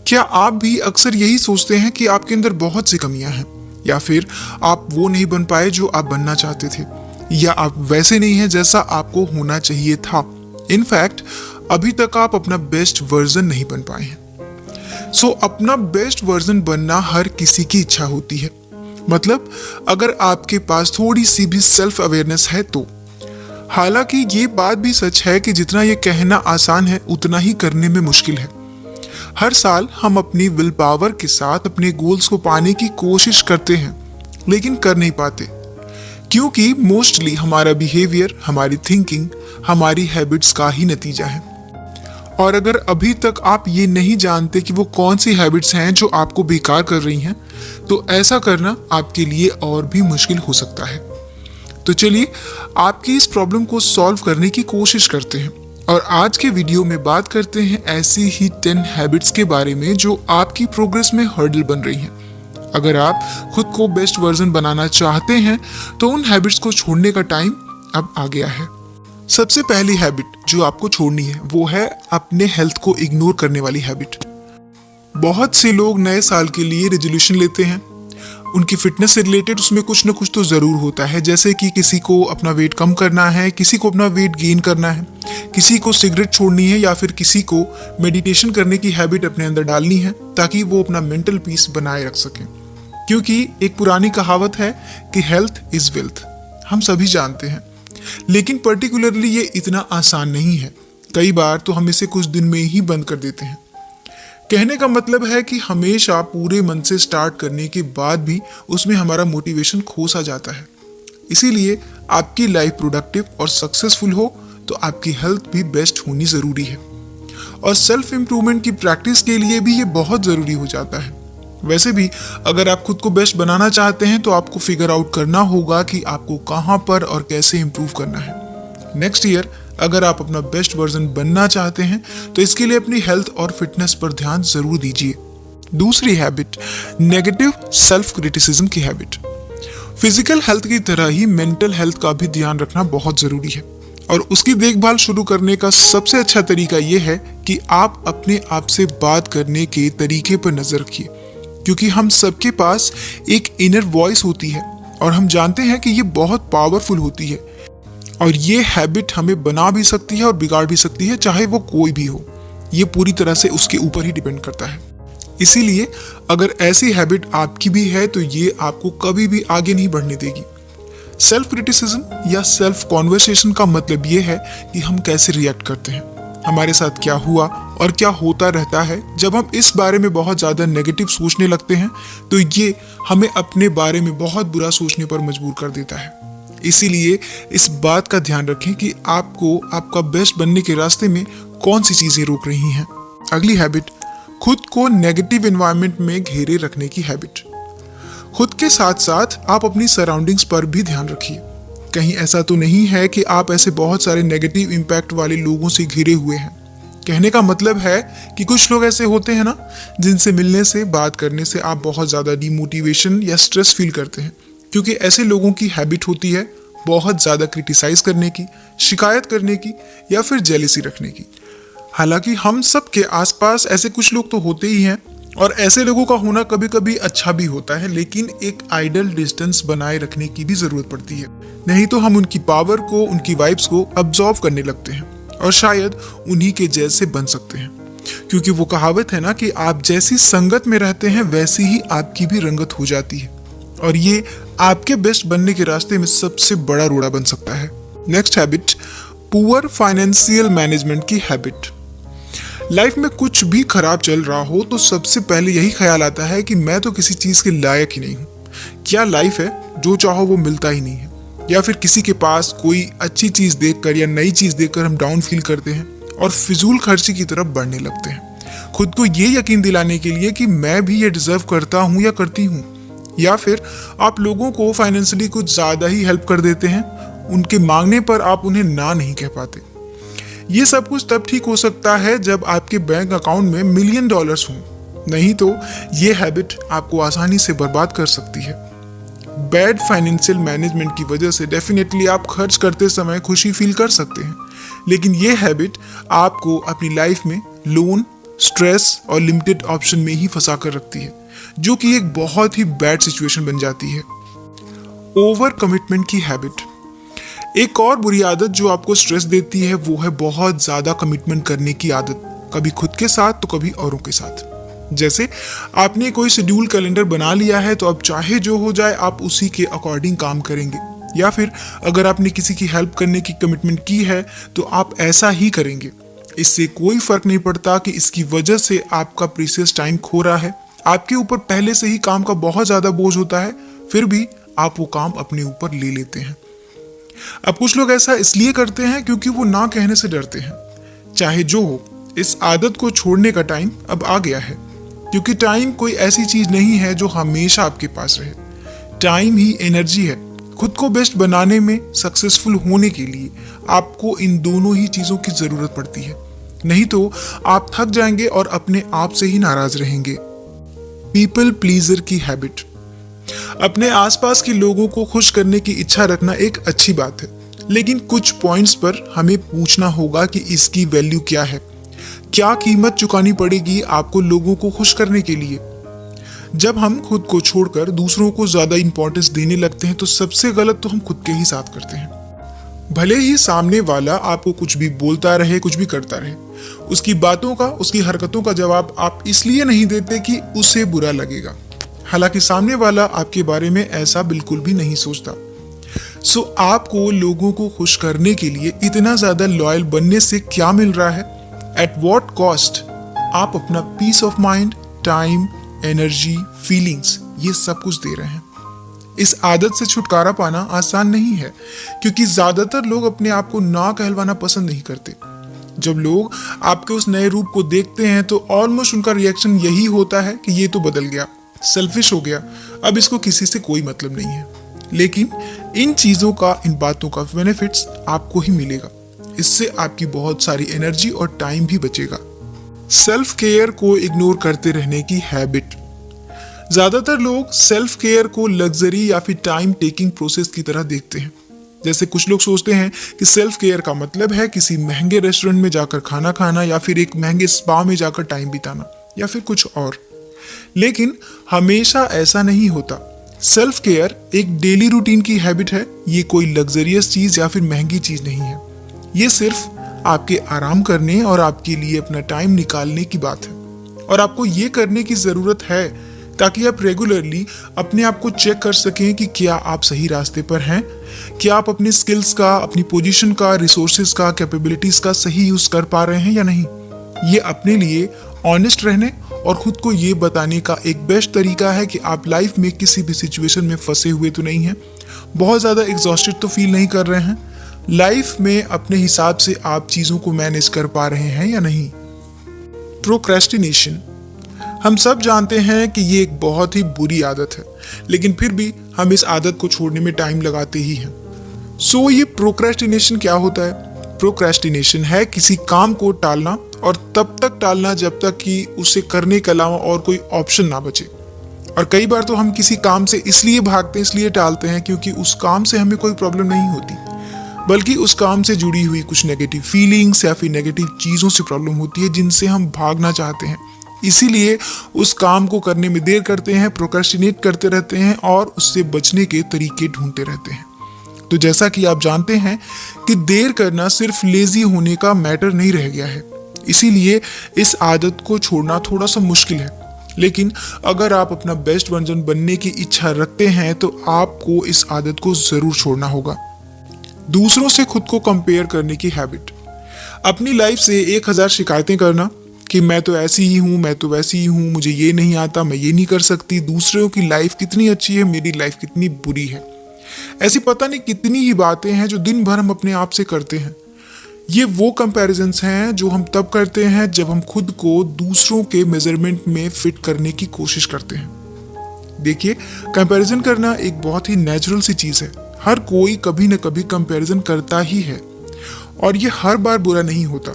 क्या आप भी अक्सर यही सोचते हैं कि आपके अंदर बहुत सी कमियां हैं, या फिर आप वो नहीं बन पाए जो आप बनना चाहते थे, या आप वैसे नहीं हैं जैसा आपको होना चाहिए था? इनफैक्ट अभी तक आप अपना बेस्ट वर्जन नहीं बन पाए हैं। अपना बेस्ट वर्जन बनना हर किसी की इच्छा होती है। मतलब अगर आपके पास थोड़ी सी भी सेल्फ अवेयरनेस है तो। हालांकि ये बात भी सच है कि जितना ये कहना आसान है उतना ही करने में मुश्किल है। हर साल हम अपनी विल पावर के साथ अपने गोल्स को पाने की कोशिश करते हैं, लेकिन कर नहीं पाते, क्योंकि मोस्टली हमारा बिहेवियर, हमारी थिंकिंग, हमारी हैबिट्स का ही नतीजा है। और अगर अभी तक आप ये नहीं जानते कि वो कौन सी हैबिट्स हैं जो आपको बेकार कर रही हैं, तो ऐसा करना आपके लिए और भी मुश्किल हो सकता है। तो चलिए आपकी इस प्रॉब्लम को सॉल्व करने की कोशिश करते हैं, और आज के वीडियो में बात करते हैं ऐसी ही 10 हैबिट्स के बारे में जो आपकी प्रोग्रेस में हर्डल बन रही हैं। अगर आप खुद को बेस्ट वर्जन बनाना चाहते हैं तो उन हैबिट्स को छोड़ने का टाइम अब आ गया है। सबसे पहली हैबिट जो आपको छोड़नी है वो है अपने हेल्थ को इग्नोर करने वाली हैबिट। बहुत से लोग नए साल के लिए रेजोल्यूशन लेते हैं। उनकी फिटनेस से रिलेटेड उसमें कुछ ना कुछ तो ज़रूर होता है, जैसे कि किसी को अपना वेट कम करना है, किसी को अपना वेट गेन करना है, किसी को सिगरेट छोड़नी है, या फिर किसी को मेडिटेशन करने की हैबिट अपने अंदर डालनी है ताकि वो अपना मेंटल पीस बनाए रख सकें। क्योंकि एक पुरानी कहावत है कि हेल्थ इज़ वेल्थ, हम सभी जानते हैं, लेकिन पर्टिकुलरली ये इतना आसान नहीं है। कई बार तो हम इसे कुछ दिन में ही बंद कर देते हैं। कहने का मतलब है कि हमेशा पूरे मन से स्टार्ट करने के बाद भी उसमें हमारा मोटिवेशन खो सा जाता है। इसीलिए आपकी लाइफ प्रोडक्टिव और सक्सेसफुल हो तो आपकी हेल्थ भी बेस्ट होनी ज़रूरी है, और सेल्फ इम्प्रूवमेंट की प्रैक्टिस के लिए भी ये बहुत ज़रूरी हो जाता है। वैसे भी अगर आप खुद को बेस्ट बनाना चाहते हैं तो आपको फिगर आउट करना होगा कि आपको कहाँ पर और कैसे इम्प्रूव करना है। नेक्स्ट ईयर अगर आप अपना बेस्ट वर्जन बनना चाहते हैं तो इसके लिए अपनी हेल्थ और फिटनेस पर ध्यान जरूर दीजिए। दूसरी हैबिट, नेगेटिव सेल्फ क्रिटिसिज्म की हैबिट। फिजिकल हेल्थ की तरह ही मेंटल हेल्थ का भी ध्यान रखना बहुत जरूरी है, और उसकी देखभाल शुरू करने का सबसे अच्छा तरीका यह है कि आप अपने आप से बात करने के तरीके पर नजर रखिए। क्योंकि हम सबके पास एक इनर वॉइस होती है और हम जानते हैं कि ये बहुत पावरफुल होती है, और ये हैबिट हमें बना भी सकती है और बिगाड़ भी सकती है, चाहे वो कोई भी हो। ये पूरी तरह से उसके ऊपर ही डिपेंड करता है। इसीलिए अगर ऐसी हैबिट आपकी भी है तो ये आपको कभी भी आगे नहीं बढ़ने देगी। सेल्फ क्रिटिसिज्म या सेल्फ कॉन्वर्सेशन का मतलब ये है कि हम कैसे रिएक्ट करते हैं, हमारे साथ क्या हुआ और क्या होता रहता है। जब हम इस बारे में बहुत ज़्यादा नेगेटिव सोचने लगते हैं तो ये हमें अपने बारे में बहुत बुरा सोचने पर मजबूर कर देता है। इसीलिए इस बात का ध्यान रखें कि आपको आपका बेस्ट बनने के रास्ते में कौन सी चीज़ें रोक रही हैं। अगली हैबिट, खुद को नेगेटिव एनवायरनमेंट में घेरे रखने की हैबिट। खुद के साथ साथ आप अपनी सराउंडिंग्स पर भी ध्यान रखिए। कहीं ऐसा तो नहीं है कि आप ऐसे बहुत सारे नेगेटिव इम्पैक्ट वाले लोगों से घिरे हुए हैं। कहने का मतलब है कि कुछ लोग ऐसे होते हैं ना, जिनसे मिलने से, बात करने से आप बहुत ज़्यादा डिमोटिवेशन या स्ट्रेस फील करते हैं, क्योंकि ऐसे लोगों की हैबिट होती है बहुत ज़्यादा क्रिटिसाइज करने की, शिकायत करने की, या फिर जेलिसी रखने की। हालांकि हम सब के आसपास ऐसे कुछ लोग तो होते ही हैं, और ऐसे लोगों का होना कभी कभी अच्छा भी होता है, लेकिन एक आइडल डिस्टेंस बनाए रखने की भी ज़रूरत पड़ती है। नहीं तो हम उनकी पावर को, उनकी वाइब्स को अब्जॉर्व करने लगते हैं और शायद उन्हीं के जैसे बन सकते हैं। क्योंकि वो कहावत है ना कि आप जैसी संगत में रहते हैं वैसी ही आपकी भी रंगत हो जाती है, और ये आपके बेस्ट बनने के रास्ते में सबसे बड़ा रोड़ा बन सकता है। Next habit, poor financial management की हैबिट। लाइफ में कुछ भी खराब चल रहा हो तो सबसे पहले यही ख्याल आता है कि मैं तो किसी चीज़ के लायक ही नहीं हूँ। क्या लाइफ है, जो चाहो वो मिलता ही नहीं है। या फिर किसी के पास कोई अच्छी चीज़ देखकर या नई चीज़ देखकर हम डाउन फील करते हैं और फिजूल खर्ची की तरफ बढ़ने लगते हैं, खुद को ये यकीन दिलाने के लिए कि मैं भी ये डिजर्व करता हूँ या करती हूँ। या फिर आप लोगों को फाइनेंशियली कुछ ज़्यादा ही हेल्प कर देते हैं, उनके मांगने पर आप उन्हें ना नहीं कह पाते। ये सब कुछ तब ठीक हो सकता है जब आपके बैंक अकाउंट में $1,000,000 हों, नहीं तो ये हैबिट आपको आसानी से बर्बाद कर सकती है। बैड फाइनेंशियल मैनेजमेंट की वजह से डेफिनेटली आप खर्च करते समय खुशी फील कर सकते हैं, लेकिन ये हैबिट आपको अपनी लाइफ में लोन, स्ट्रेस और लिमिटेड ऑप्शन में ही फंसा कर रखती है, जो कि एक बहुत ही बैड सिचुएशन बन जाती है। ओवर कमिटमेंट की हैबिट। एक और बुरी आदत जो आपको स्ट्रेस देती है वो है बहुत ज्यादा कमिटमेंट करने की आदत, कभी खुद के साथ तो कभी औरों के साथ। जैसे आपने कोई शेड्यूल कैलेंडर बना लिया है तो अब चाहे जो हो जाए आप उसी के अकॉर्डिंग काम करेंगे, या फिर अगर आपने किसी की हेल्प करने की कमिटमेंट की है तो आप ऐसा ही करेंगे। इससे कोई फर्क नहीं पड़ता कि इसकी वजह से आपका प्रीशियस टाइम खो रहा है, आपके ऊपर पहले से ही काम का बहुत ज्यादा बोझ होता है, फिर भी आप वो काम अपने ऊपर ले लेते हैं। अब कुछ लोग ऐसा इसलिए करते हैं क्योंकि वो ना कहने से डरते हैं। चाहे जो हो, इस आदत को छोड़ने का टाइम अब आ गया है, क्योंकि टाइम कोई ऐसी चीज नहीं है जो हमेशा आपके पास रहे। टाइम ही एनर्जी है। खुद को बेस्ट बनाने में, सक्सेसफुल होने के लिए आपको इन दोनों ही चीजों की जरूरत पड़ती है, नहीं तो आप थक जाएंगे और अपने आप से ही नाराज रहेंगे। पीपल प्लीजर की हैबिट। अपने आसपास के लोगों को खुश करने की इच्छा रखना एक अच्छी बात है, लेकिन कुछ पॉइंट्स पर हमें पूछना होगा कि इसकी वैल्यू क्या है। क्या कीमत चुकानी पड़ेगी आपको लोगों को खुश करने के लिए? जब हम खुद को छोड़कर दूसरों को ज्यादा इंपॉर्टेंस देने लगते हैं तो सबसे गलत तो हम खुद के ही साथ करते हैं। भले ही सामने वाला आपको कुछ भी बोलता रहे, कुछ भी करता रहे, उसकी बातों का, उसकी हरकतों का जवाब आप इसलिए नहीं देते कि उसे बुरा लगेगा, हालांकि सामने वाला आपके बारे में ऐसा बिल्कुल भी नहीं सोचता। सो आपको लोगों को खुश करने के लिए इतना ज्यादा लॉयल बनने से क्या मिल रहा है? At what cost? आप अपना peace of mind, time, energy, feelings, ये सब कुछ दे रहे हैं। इस आदत से छुटकारा पाना आसान नहीं है, क्योंकि ज्यादातर लोग अपने आप को ना कहलवाना पसंद नहीं करते। जब लोग आपके उस नए रूप को देखते हैं तो ऑलमोस्ट उनका रिएक्शन यही होता है कि ये तो बदल गया, सेल्फिश हो गया, अब इसको किसी से कोई मतलब नहीं है। लेकिन इन चीजों का, इन बातों का बेनिफिट्स आपको ही मिलेगा। इससे आपकी बहुत सारी एनर्जी और टाइम भी बचेगा। सेल्फ केयर को इग्नोर करते रहने की हैबिट। ज्यादातर लोग सेल्फ केयर को लग्जरी या फिर टाइम टेकिंग प्रोसेस की तरह देखते हैं। जैसे कुछ लोग सोचते हैं कि सेल्फ केयर का मतलब है किसी महंगे रेस्टोरेंट में जाकर खाना खाना, या फिर एक महंगे स्पा में जाकर टाइम बिताना, या फिर कुछ और। लेकिन हमेशा ऐसा नहीं होता। सेल्फ केयर एक डेली रूटीन की हैबिट है। ये कोई लग्जरियस चीज या फिर महंगी चीज नहीं है। ये सिर्फ आपके आराम करने और आपके लिए अपना टाइम निकालने की बात है, और आपको ये करने की जरूरत है ताकि आप रेगुलरली अपने आप को चेक कर सकें कि क्या आप सही रास्ते पर हैं, क्या आप अपनी स्किल्स का, अपनी पोजीशन का, रिसोर्सेज का, कैपेबिलिटीज का सही यूज कर पा रहे हैं या नहीं। ये अपने लिए ऑनेस्ट रहने और खुद को ये बताने का एक बेस्ट तरीका है कि आप लाइफ में किसी भी सिचुएशन में फंसे हुए तो नहीं हैं, बहुत ज़्यादा एग्जॉस्टेड तो फील नहीं कर रहे हैं, लाइफ में अपने हिसाब से आप चीज़ों को मैनेज कर पा रहे हैं या नहीं। प्रोक्रेस्टिनेशन। हम सब जानते हैं कि ये एक बहुत ही बुरी आदत है, लेकिन फिर भी हम इस आदत को छोड़ने में टाइम लगाते ही हैं। सो ये प्रोक्रेस्टिनेशन क्या होता है? प्रोक्रेस्टिनेशन है किसी काम को टालना, और तब तक टालना जब तक कि उसे करने के अलावा और कोई ऑप्शन ना बचे। और कई बार तो हम किसी काम से इसलिए भागते हैं, इसलिए टालते हैं क्योंकि उस काम से हमें कोई प्रॉब्लम नहीं होती, बल्कि उस काम से जुड़ी हुई कुछ नेगेटिव फीलिंग्स या फिर नेगेटिव चीज़ों से प्रॉब्लम होती है जिनसे हम भागना चाहते हैं। इसीलिए उस काम को करने में देर करते हैं, प्रोक्रेस्टिनेट करते रहते हैं और उससे बचने के तरीके ढूंढते रहते हैं। तो जैसा कि आप जानते हैं कि देर करना सिर्फ लेजी होने का मैटर नहीं रह गया है, इसीलिए इस आदत को छोड़ना थोड़ा सा मुश्किल है। लेकिन अगर आप अपना बेस्ट वर्जन बनने की इच्छा रखते हैं तो आपको इस आदत को जरूर छोड़ना होगा। दूसरों से खुद को कंपेयर करने की हैबिट। अपनी लाइफ से 1000 शिकायतें करना कि मैं तो ऐसी ही हूँ, मैं तो वैसी ही हूँ, मुझे ये नहीं आता, मैं ये नहीं कर सकती, दूसरों की लाइफ कितनी अच्छी है, मेरी लाइफ कितनी बुरी है। ऐसी पता नहीं कितनी ही बातें हैं जो दिन भर हम अपने आप से करते हैं। ये वो कंपैरिजंस हैं जो हम तब करते हैं जब हम खुद को दूसरों के मेजरमेंट में फिट करने की कोशिश करते हैं। देखिए, कंपैरिजन करना एक बहुत ही नेचुरल सी चीज़ है। हर कोई कभी न कभी कंपैरिजन करता ही है और ये हर बार बुरा नहीं होता।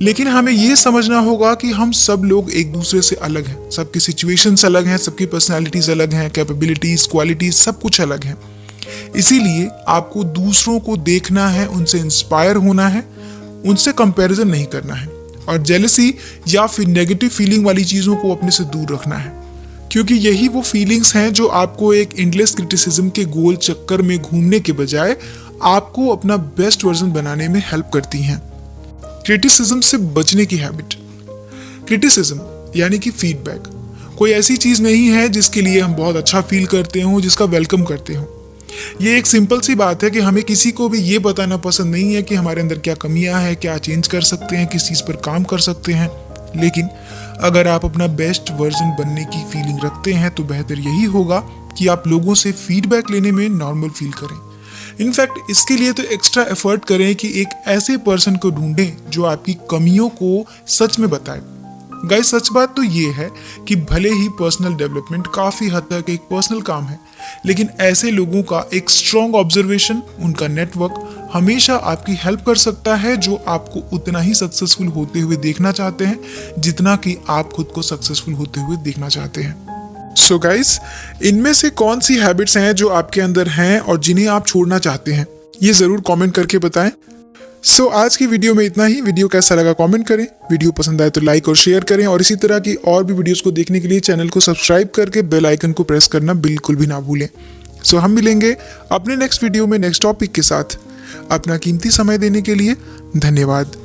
लेकिन हमें ये समझना होगा कि हम सब लोग एक दूसरे से अलग हैं, सबकी सिचुएशंस अलग हैं, सबकी पर्सनालिटीज अलग हैं, कैपेबिलिटीज, क्वालिटीज सब कुछ अलग हैं। इसीलिए आपको दूसरों को देखना है, उनसे इंस्पायर होना है, उनसे कंपैरिजन नहीं करना है। और जेलसी या फिर नेगेटिव फीलिंग वाली चीज़ों को अपने से दूर रखना है, क्योंकि यही वो फीलिंग्स हैं जो आपको एक एंडलेस क्रिटिसिज्म के गोल चक्कर में घूमने के बजाय आपको अपना बेस्ट वर्जन बनाने में हेल्प करती हैं। क्रिटिसिज्म से बचने की हैबिट। क्रिटिसिज्म यानी कि फीडबैक कोई ऐसी चीज़ नहीं है जिसके लिए हम बहुत अच्छा फील करते हों, जिसका वेलकम करते हों। ये एक सिंपल सी बात है कि हमें किसी को भी ये बताना पसंद नहीं है कि हमारे अंदर क्या कमियां हैं, क्या चेंज कर सकते हैं, किस चीज़ पर काम कर सकते हैं। लेकिन अगर आप अपना बेस्ट वर्जन बनने की फीलिंग रखते हैं तो बेहतर यही होगा कि आप लोगों से फीडबैक लेने में नॉर्मल फील करें। इनफैक्ट इसके लिए तो एक्स्ट्रा एफर्ट करें कि एक ऐसे पर्सन को ढूंढें जो आपकी कमियों को सच में बताए। गाइस, सच बात तो ये है कि भले ही पर्सनल डेवलपमेंट काफ़ी हद तक एक पर्सनल काम है, लेकिन ऐसे लोगों का एक स्ट्रॉन्ग ऑब्जर्वेशन, उनका नेटवर्क हमेशा आपकी हेल्प कर सकता है, जो आपको उतना ही सक्सेसफुल होते हुए देखना चाहते हैं जितना कि आप खुद को सक्सेसफुल होते हुए देखना चाहते हैं। सो गाइस, इनमें से कौन सी हैबिट्स हैं जो आपके अंदर हैं और जिन्हें आप छोड़ना चाहते हैं, ये ज़रूर कमेंट करके बताएं। सो आज की वीडियो में इतना ही। वीडियो कैसा लगा कमेंट करें, वीडियो पसंद आए तो लाइक और शेयर करें, और इसी तरह की और भी वीडियोस को देखने के लिए चैनल को सब्सक्राइब करके बेल आइकन को प्रेस करना बिल्कुल भी ना भूलें। सो हम मिलेंगे अपने नेक्स्ट वीडियो में नेक्स्ट टॉपिक के साथ। अपना कीमती समय देने के लिए धन्यवाद।